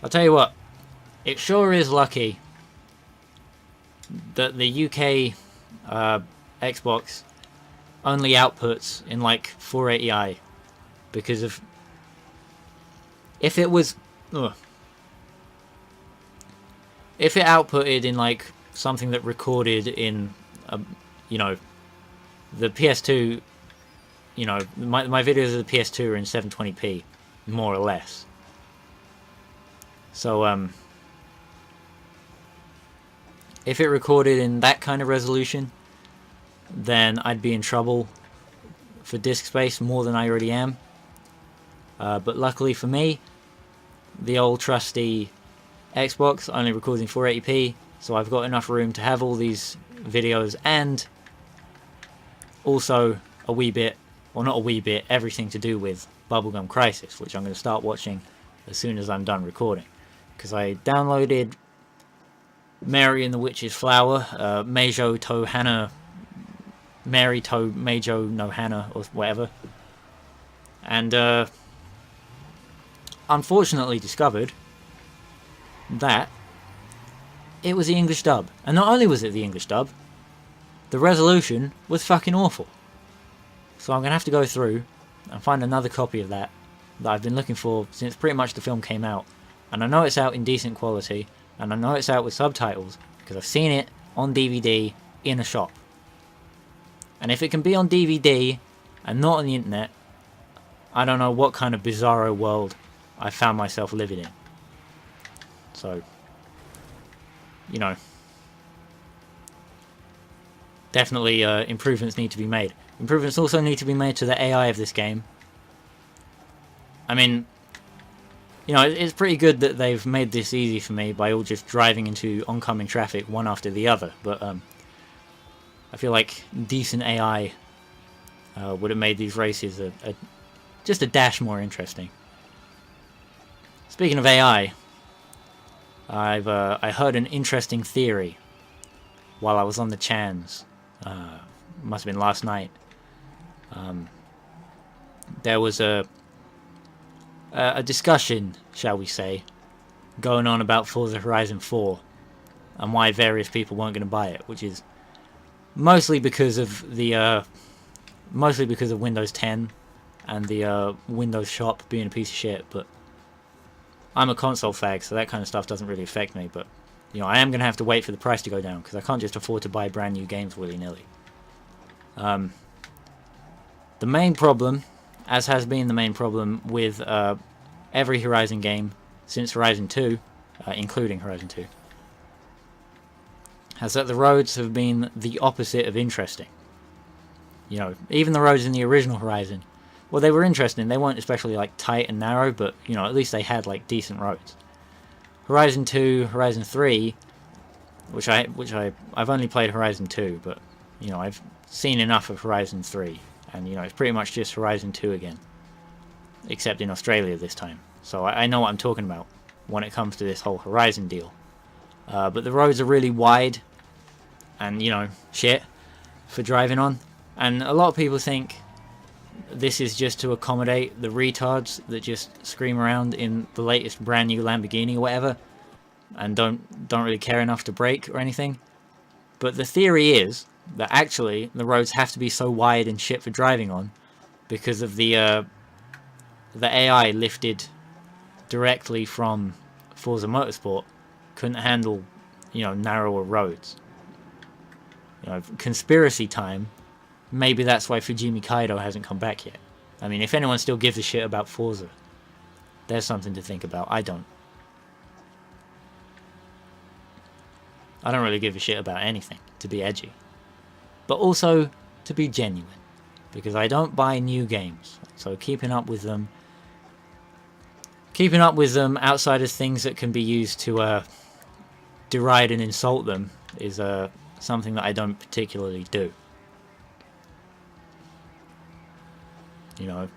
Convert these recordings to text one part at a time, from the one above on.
I'll tell you what, it sure is lucky that the UK Xbox only outputs in like 480i, because if it was, if it outputted in like something that recorded in, you know, the PS2, you know, my videos of the PS2 are in 720p, more or less. So if it recorded in that kind of resolution, then I'd be in trouble for disk space more than I already am. But luckily for me, the old trusty Xbox only records in 480p, so I've got enough room to have all these videos, and also a wee bit, well not a wee bit, everything to do with Bubblegum Crisis, which I'm going to start watching as soon as I'm done recording. Because I downloaded Mary and the Witch's Flower, Meijo to Hana, Mary to Meijo no Hana, or whatever, and unfortunately discovered that it was the English dub. And not only was it the English dub, the resolution was fucking awful. So I'm going to have to go through and find another copy of that I've been looking for since pretty much the film came out. And I know it's out in decent quality, and I know it's out with subtitles, because I've seen it on DVD in a shop. And if it can be on DVD and not on the internet, I don't know what kind of bizarro world I found myself living in. So, you know, definitely improvements need to be made. Improvements also need to be made to the AI of this game. I mean, you know, it's pretty good that they've made this easy for me by all just driving into oncoming traffic one after the other, but I feel like decent AI would have made these races just a dash more interesting. Speaking of AI, I heard an interesting theory while I was on the Chans. Must have been last night. There was a discussion, shall we say, going on about Forza Horizon 4 and why various people weren't going to buy it, which is mostly because of Windows 10 and the Windows shop being a piece of shit. But I'm a console fag, so that kind of stuff doesn't really affect me. But you know, I am going to have to wait for the price to go down, because I can't just afford to buy brand new games willy-nilly. The main problem, as has been the main problem with every Horizon game since Horizon 2, including Horizon 2, has that the roads have been the opposite of interesting. You know, even the roads in the original Horizon, well, they were interesting. They weren't especially like tight and narrow, but you know, at least they had like decent roads. Horizon 2, Horizon 3, which I've only played Horizon 2, but you know, I've seen enough of Horizon 3, and you know, it's pretty much just Horizon 2 again, except in Australia this time. So I know what I'm talking about when it comes to this whole Horizon deal. But the roads are really wide and, you know, shit for driving on. And a lot of people think this is just to accommodate the retards that just scream around in the latest brand new Lamborghini or whatever, and don't really care enough to brake or anything. But the theory is that actually the roads have to be so wide and shit for driving on because of the AI lifted directly from Forza Motorsport couldn't handle, you know, narrower roads. You know, conspiracy time. Maybe that's why Fujimi Kaido hasn't come back yet. I mean, if anyone still gives a shit about Forza, there's something to think about. I don't. I don't really give a shit about anything, to be edgy. But also to be genuine. Because I don't buy new games. So keeping up with them outside of things that can be used to deride and insult them is something that I don't particularly do. You know,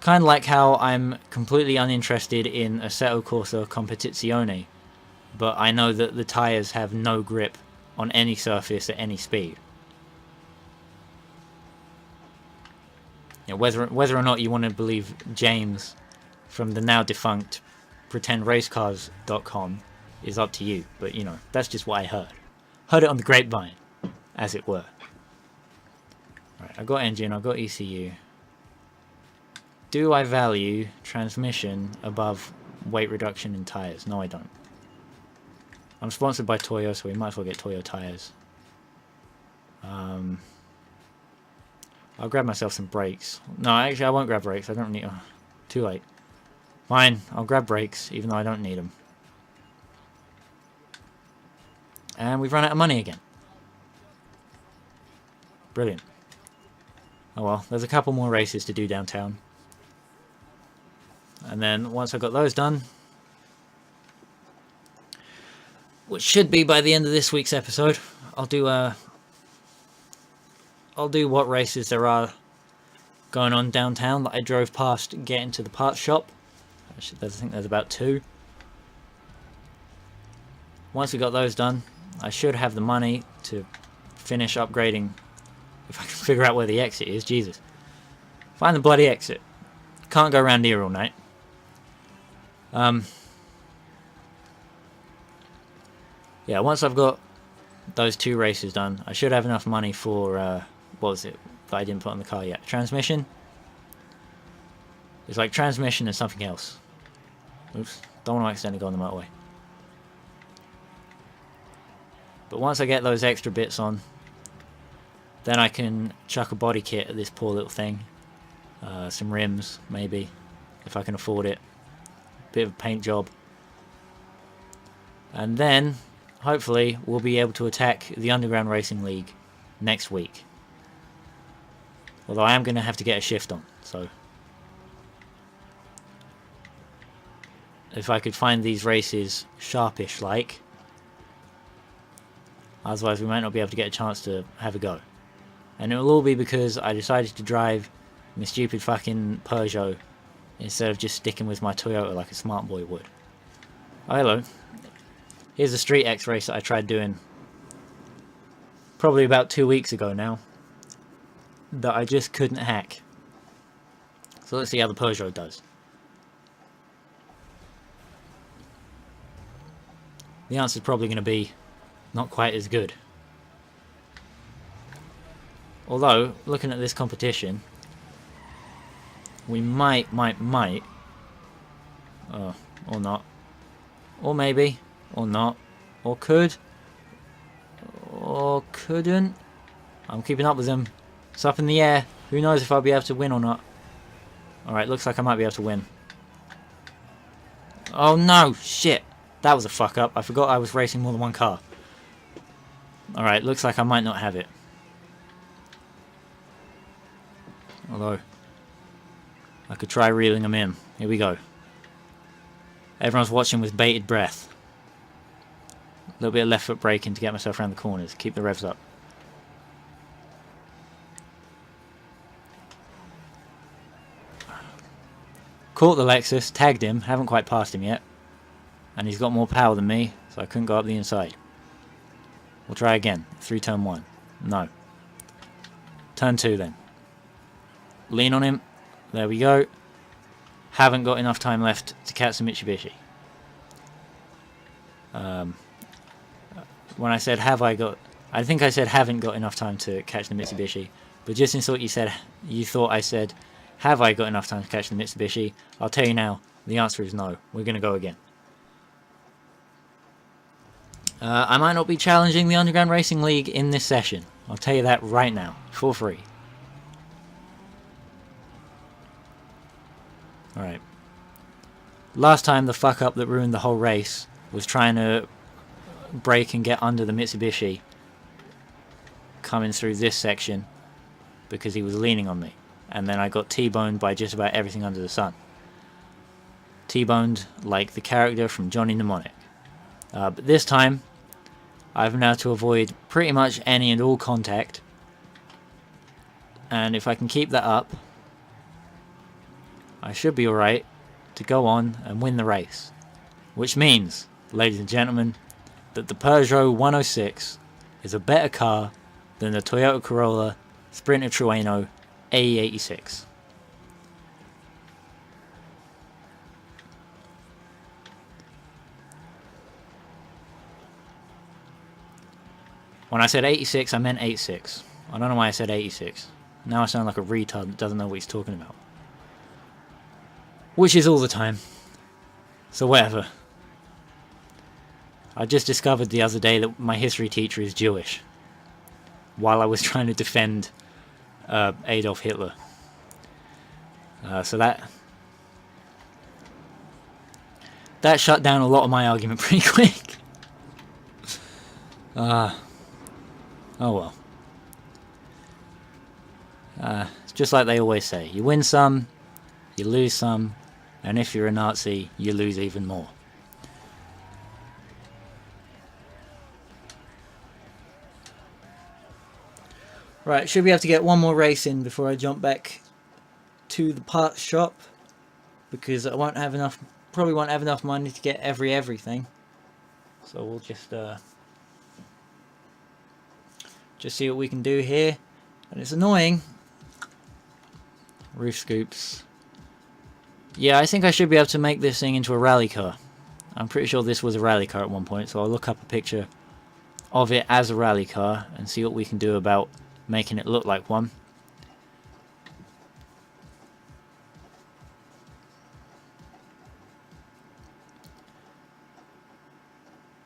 kind of like how I'm completely uninterested in Assetto Corsa Competizione, but I know that the tyres have no grip on any surface at any speed. You know, whether or not you want to believe James from the now defunct pretendracecars.com is up to you. But, you know, that's just what I heard. Heard it on the grapevine, as it were. Right, I've got engine, I've got ECU. Do I value transmission above weight reduction in tyres? No, I don't. I'm sponsored by Toyo, so we might as well get Toyo tyres. I'll grab myself some brakes. No, actually I won't grab brakes. I don't need... Oh, too late. Fine, I'll grab brakes, even though I don't need them. And we've run out of money again. Brilliant. Oh well, there's a couple more races to do downtown. And then once I've got those done, which should be by the end of this week's episode, I'll do what races there are going on downtown that I drove past getting to the parts shop. I think there's about 2. Once we got those done, I should have the money to finish upgrading. If I can figure out where the exit is, Jesus. Find the bloody exit. Can't go around here all night. Yeah, once I've got those 2 races done, I should have enough money for, what was it that I didn't put on the car yet? Transmission? It's like transmission and something else. Oops, don't want to accidentally go on the motorway. But once I get those extra bits on, then I can chuck a body kit at this poor little thing. Some rims, maybe, if I can afford it. Bit of a paint job. And then, hopefully, we'll be able to attack the Underground Racing League next week. Although I am going to have to get a shift on, so... if I could find these races sharpish-like. Otherwise we might not be able to get a chance to have a go. And it will all be because I decided to drive my stupid fucking Peugeot instead of just sticking with my Toyota like a smart boy would. Oh, hello. Here's a Street X race that I tried doing probably about 2 weeks ago now that I just couldn't hack. So let's see how the Peugeot does. The answer's probably going to be not quite as good. Although, looking at this competition, we might, or not, or maybe, or not, or could, or couldn't. I'm keeping up with them. It's up in the air. Who knows if I'll be able to win or not. Alright, looks like I might be able to win. Oh no, shit. That was a fuck up. I forgot I was racing more than one car. Alright, looks like I might not have it. Although, I could try reeling them in. Here we go. Everyone's watching with bated breath. A little bit of left foot braking to get myself around the corners. Keep the revs up. Caught the Lexus, tagged him, haven't quite passed him yet. And he's got more power than me, so I couldn't go up the inside. We'll try again. 3 turn 1. No. Turn 2 then. Lean on him. There we go. Haven't got enough time left to catch the Mitsubishi. When I said have I got... I think I said haven't got enough time to catch the Mitsubishi. But just in thought you thought I said have I got enough time to catch the Mitsubishi. I'll tell you now. The answer is no. We're going to go again. I might not be challenging the Underground Racing League in this session. I'll tell you that right now, for free. Alright. Last time the fuck up that ruined the whole race was trying to brake and get under the Mitsubishi coming through this section because he was leaning on me. And then I got T-boned by just about everything under the sun. T-boned like the character from Johnny Mnemonic. But this time, I've now to avoid pretty much any and all contact. And if I can keep that up, I should be alright to go on and win the race. Which means, ladies and gentlemen, that the Peugeot 106 is a better car than the Toyota Corolla Sprinter Trueno AE86. When I said 86, I meant 86. I don't know why I said 86. Now I sound like a retard that doesn't know what he's talking about. Which is all the time. So whatever. I just discovered the other day that my history teacher is Jewish. While I was trying to defend Adolf Hitler. So that shut down a lot of my argument pretty quick. Oh well. It's just like they always say. You win some, you lose some, and if you're a Nazi, you lose even more. Right, should be able to get one more race in before I jump back to the parts shop, because I won't have enough, probably won't have enough money to get everything. So we'll just see what we can do here. And it's annoying. Roof scoops. Yeah, I think I should be able to make this thing into a rally car. I'm pretty sure this was a rally car at one point, so I'll look up a picture of it as a rally car and see what we can do about making it look like one.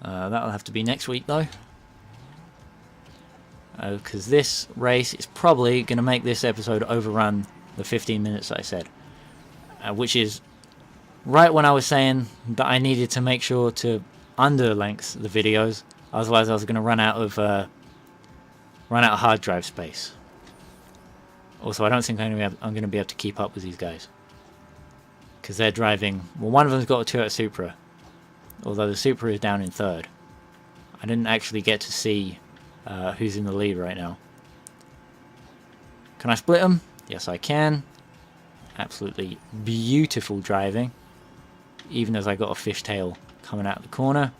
That'll have to be next week though, because this race is probably going to make this episode overrun the 15 minutes I said, which is right when I was saying that I needed to make sure to underlength the videos, otherwise I was going to run out of hard drive space. Also, I don't think I'm going to be able to keep up with these guys, because they're driving. Well, one of them's got a Toyota Supra, although the Supra is down in third. I didn't actually get to see who's in the lead right now. Can I split them? Yes, I can. Absolutely beautiful driving, even as I got a fishtail coming out of the corner.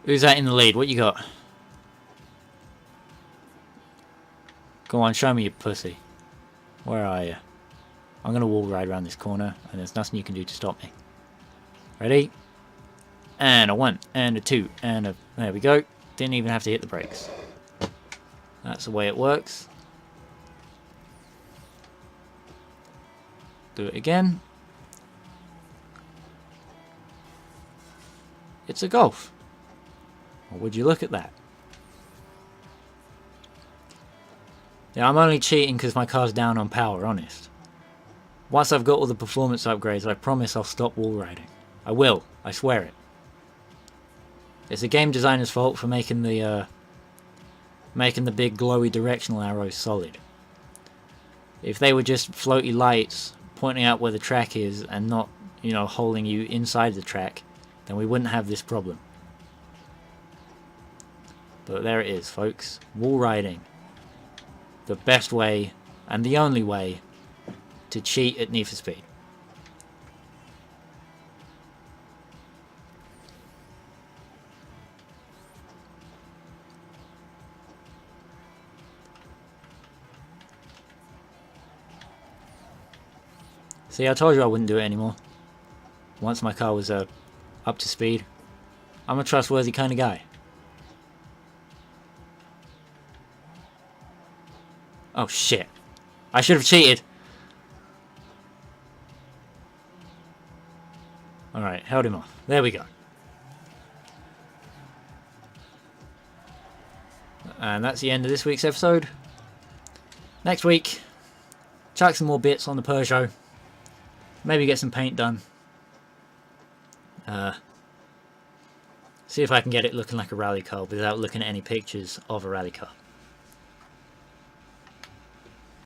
Who's that in the lead? What you got? Go on, show me your pussy. Where are you? I'm going to wall ride around this corner, and there's nothing you can do to stop me. Ready? And a 1, and a 2, and a... There we go. Didn't even have to hit the brakes. That's the way it works. Do it again. It's a Golf. Or would you look at that? Yeah, I'm only cheating because my car's down on power, honest. Once I've got all the performance upgrades, I promise I'll stop wall riding. I will. I swear it. It's the game designer's fault for making the big glowy directional arrows solid. If they were just floaty lights pointing out where the track is and not, you know, holding you inside the track, then we wouldn't have this problem. But there it is, folks. Wall riding. The best way and the only way to cheat at Need for Speed. See, I told you I wouldn't do it anymore. Once my car was up to speed. I'm a trustworthy kind of guy. Oh shit. I should have cheated. Alright, held him off. There we go. And that's the end of this week's episode. Next week, chuck some more bits on the Peugeot. Maybe get some paint done. See if I can get it looking like a rally car without looking at any pictures of a rally car.